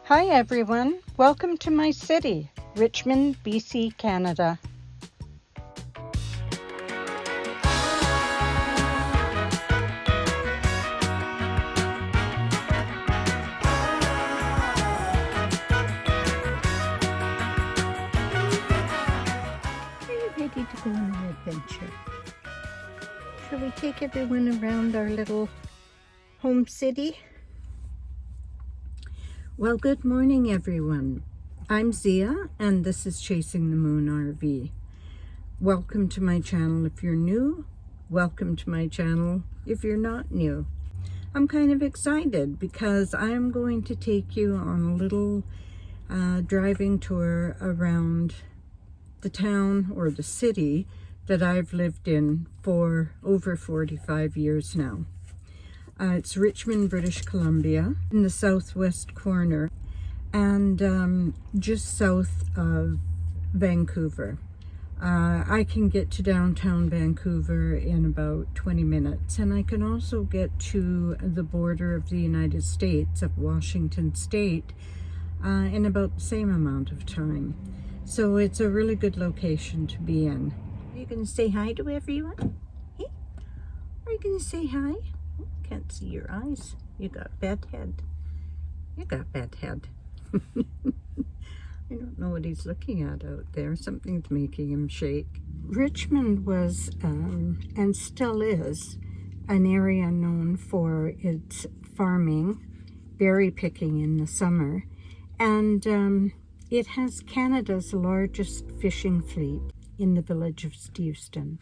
Hi everyone, welcome to my city, Richmond, BC, Canada. Are you ready to go on an adventure? Shall we take everyone around our little home city? Well, good morning everyone. I'm Zia and this is Chasing the Moon RV. Welcome to my channel if you're new. Welcome to my channel if you're not new. I'm kind of excited because I'm going to take you on a little driving tour around the town or the city that I've lived in for over 45 years now. It's Richmond, British Columbia, in the southwest corner and just south of Vancouver. I can get to downtown Vancouver in about 20 minutes, and I can also get to the border of the United States, of Washington State, in about the same amount of time. So it's a really good location to be in. Are you going to say hi to everyone? Hey? Are you going to say hi? Can't see your eyes. You got bad head. You got bad head. I don't know what he's looking at out there. Something's making him shake. Richmond was, and still is, an area known for its farming, berry picking in the summer, and it has Canada's largest fishing fleet in the village of Steveston.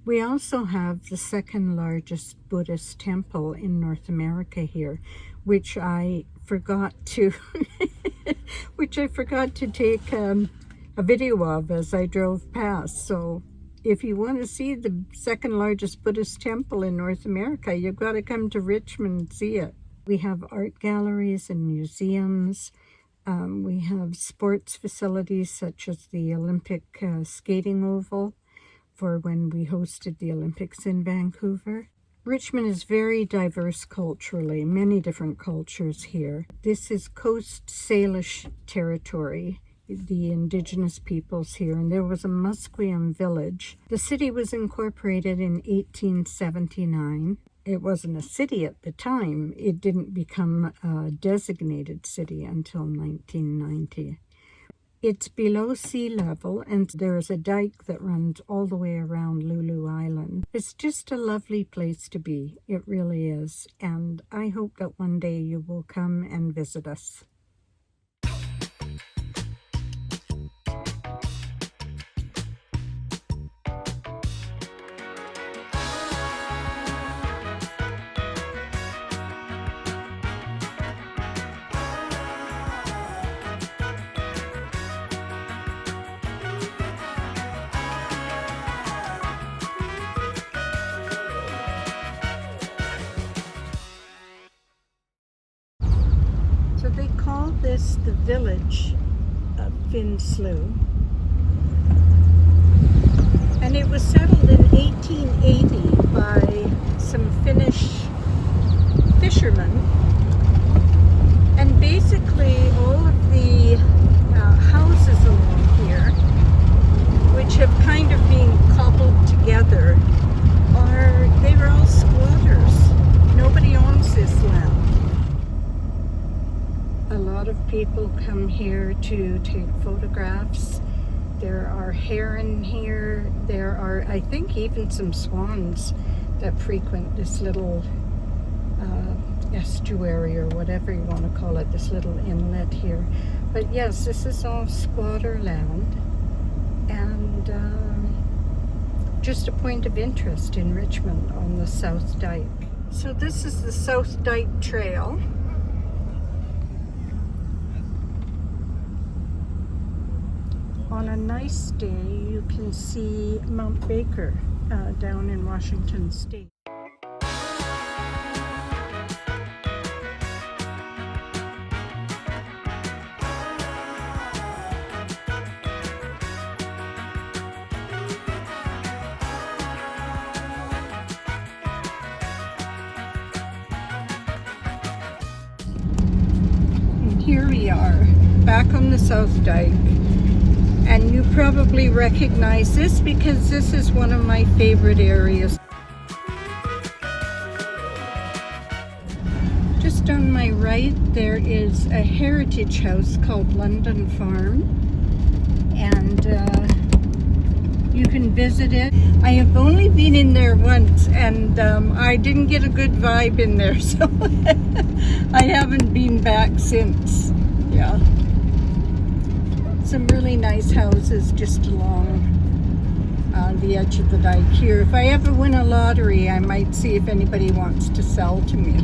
We also have the second largest Buddhist temple in North America here, which I forgot to take a video of as I drove past. So if you want to see the second largest Buddhist temple in North America, you've got to come to Richmond and see it. We have art galleries and museums. We have sports facilities such as the Olympic skating oval for when we hosted the Olympics in Vancouver. Richmond is very diverse culturally, many different cultures here. This is Coast Salish territory, the indigenous peoples here, and there was a Musqueam village. The city was incorporated in 1879. It wasn't a city at the time. It didn't become a designated city until 1990. It's below sea level, and there's a dike that runs all the way around Lulu Island. It's just a lovely place to be. It really is. And I hope that one day you will come and visit us. So they call this the village of Fin Slough, and it was settled in 1880 by some Finnish fishermen, and basically all of the houses along here, which have kind of been cobbled together, they were all squatters. Nobody owns this land. A lot of people come here to take photographs. There are heron here. There are, I think, even some swans that frequent this little estuary or whatever you want to call it, this little inlet here. But yes, this is all squatter land and just a point of interest in Richmond on the South Dike. So this is the South Dike Trail. On a nice day, you can see Mount Baker down in Washington State. here we are, back on the South Dyke. And you probably recognize this because this is one of my favorite areas. Just on my right, there is a heritage house called London Farm. And you can visit it. I have only been in there once, and I didn't get a good vibe in there, so I haven't been back since. Yeah. Some really nice houses just along the edge of the dike here. If I ever win a lottery, I might see if anybody wants to sell to me.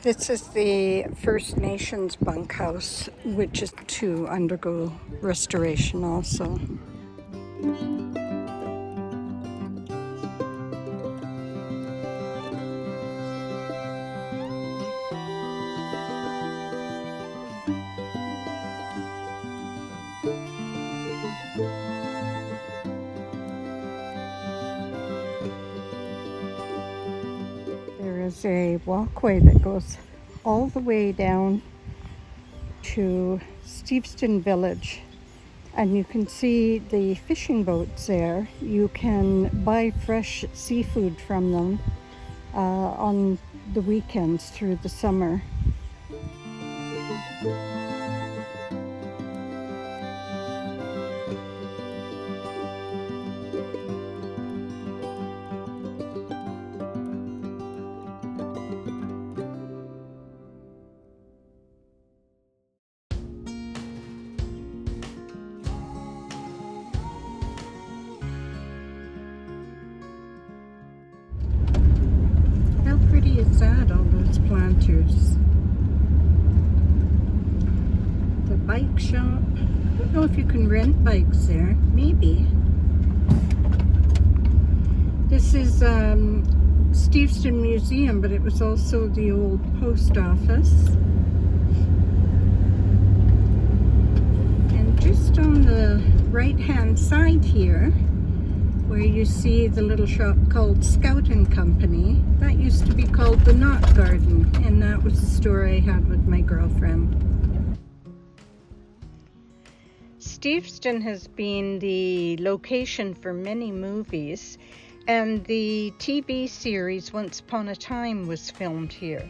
This is the First Nations bunkhouse, which is to undergo restoration also. There's a walkway that goes all the way down to Steveston Village, and you can see the fishing boats there. You can buy fresh seafood from them on the weekends through the summer. Is that all those planters? The bike shop. I don't know if you can rent bikes there. Maybe. This is Steveston Museum, but it was also the old post office. And just on the right hand side here, where you see the little shop called Scout and Company, that used to be called the Knot Garden, and that was the store I had with my girlfriend. Steveston has been the location for many movies, And the TV series Once Upon a Time was filmed here.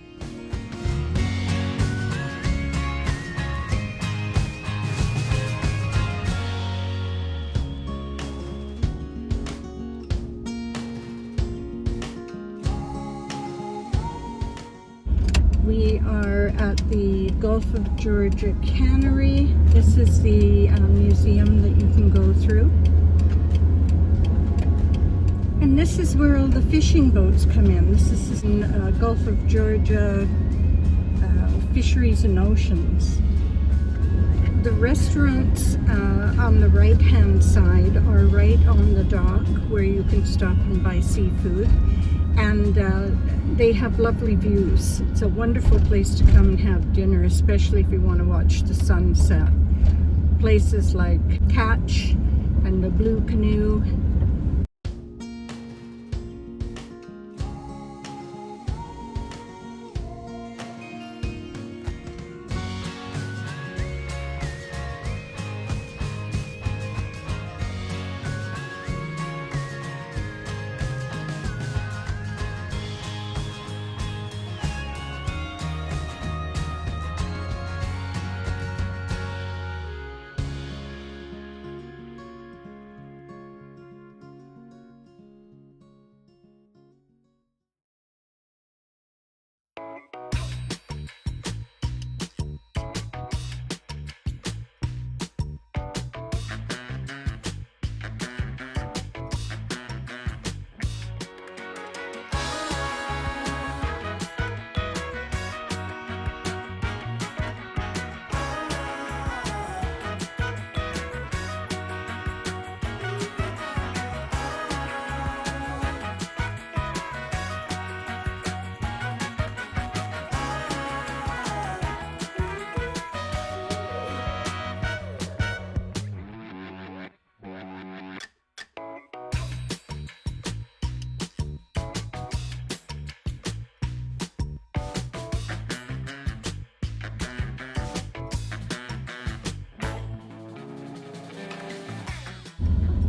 We are at the Gulf of Georgia Cannery. This is the museum that you can go through. And this is where all the fishing boats come in. This is in Gulf of Georgia Fisheries and Oceans. The restaurants on the right-hand side are right on the dock where you can stop and buy seafood. And they have lovely views. It's a wonderful place to come and have dinner, especially if you want to watch the sunset. Places like Catch and the Blue Canoe.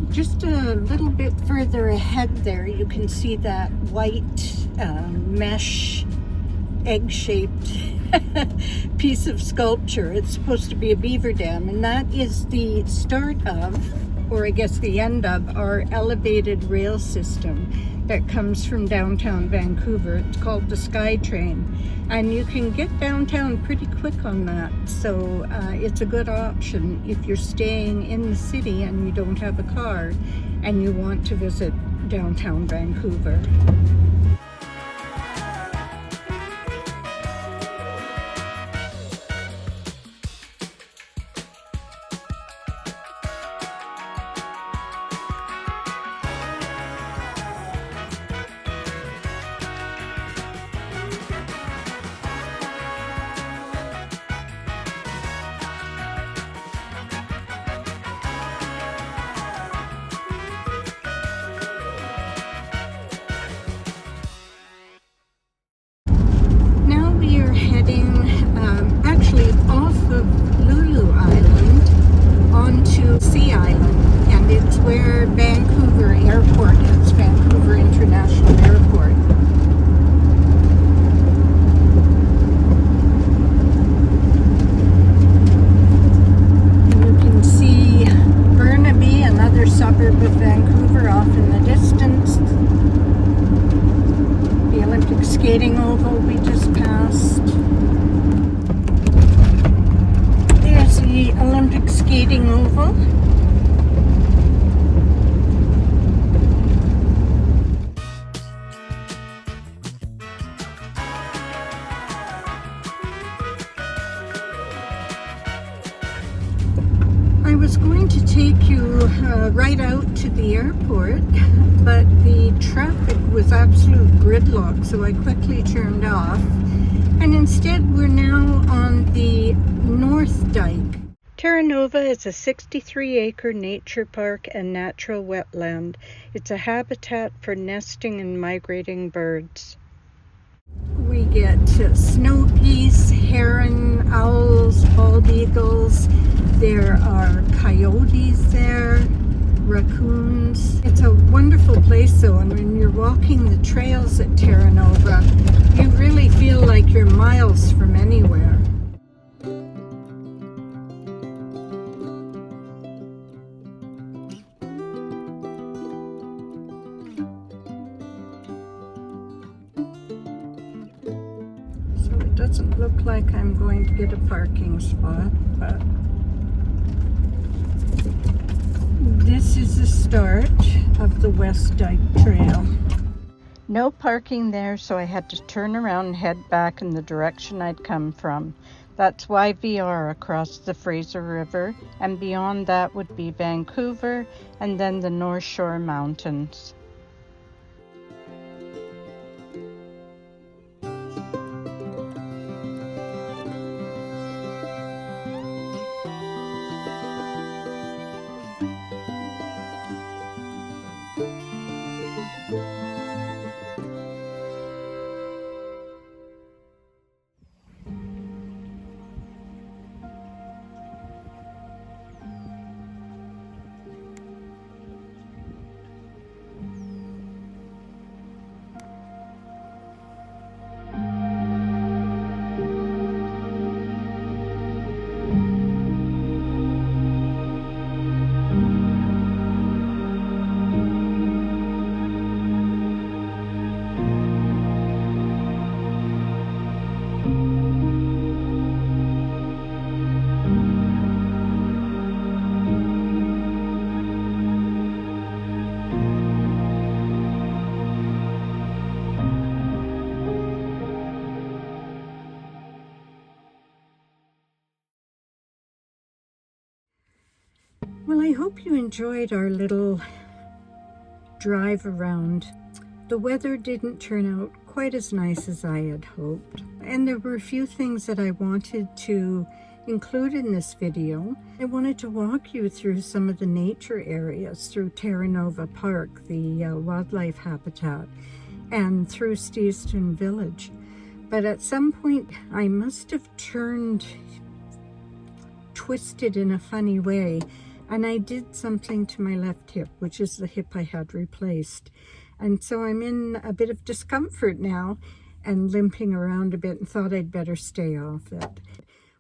Just a little bit further ahead there, you can see that white mesh egg-shaped piece of sculpture. It's supposed to be a beaver dam, and that is the start of, or I guess the end of, our elevated rail system that comes from downtown Vancouver. It's called the SkyTrain, and you can get downtown pretty quick on that, so it's a good option if you're staying in the city and you don't have a car and you want to visit downtown Vancouver. Actually off of Lulu Island onto Sea Island, and it's where Vancouver Airport is, Vancouver International Airport. You can see Burnaby, another suburb of Vancouver, off in the distance. The Olympic skating oval we just passed. The Olympic skating oval. I was going to take you right out to the airport, but the traffic was absolute gridlock, so I quickly turned off. And instead, we're now on the North Dike. Terra Nova is a 63-acre nature park and natural wetland. It's a habitat for nesting and migrating birds. We get snow geese, heron, owls, bald eagles. There are coyotes there. raccoons. It's a wonderful place though, and when you're walking the trails at Terra Nova, you really feel like you're miles from anywhere. So it doesn't look like I'm going to get a parking spot, but this is the start of the West Dyke Trail. No parking there, so I had to turn around and head back in the direction I'd come from. That's YVR across the Fraser River, and beyond that would be Vancouver and then the North Shore Mountains. Well, I hope you enjoyed our little drive around. The weather didn't turn out quite as nice as I had hoped, and there were a few things that I wanted to include in this video. I wanted to walk you through some of the nature areas, through Terra Nova Park, the wildlife habitat, and through Steveston Village. But at some point I must have twisted in a funny way, and I did something to my left hip, which is the hip I had replaced. And so I'm in a bit of discomfort now and limping around a bit, and thought I'd better stay off it.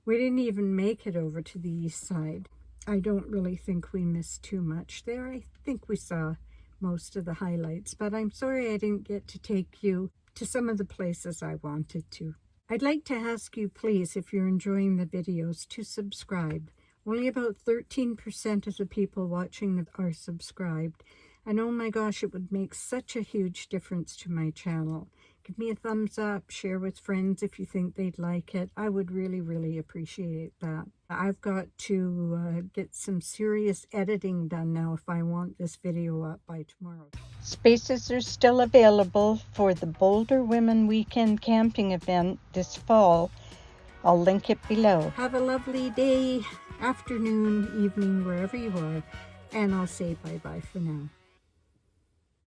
We didn't even make it over to the east side. I don't really think we missed too much there. I think we saw most of the highlights, but I'm sorry I didn't get to take you to some of the places I wanted to. I'd like to ask you, please, if you're enjoying the videos, to subscribe. Only about 13% of the people watching are subscribed. And oh my gosh, it would make such a huge difference to my channel. Give me a thumbs up, share with friends if you think they'd like it. I would really, really appreciate that. I've got to get some serious editing done now if I want this video up by tomorrow. Spaces are still available for the Boulder Women Weekend Camping event this fall. I'll link it below. Have a lovely day, afternoon, evening, wherever you are, and I'll say bye-bye for now.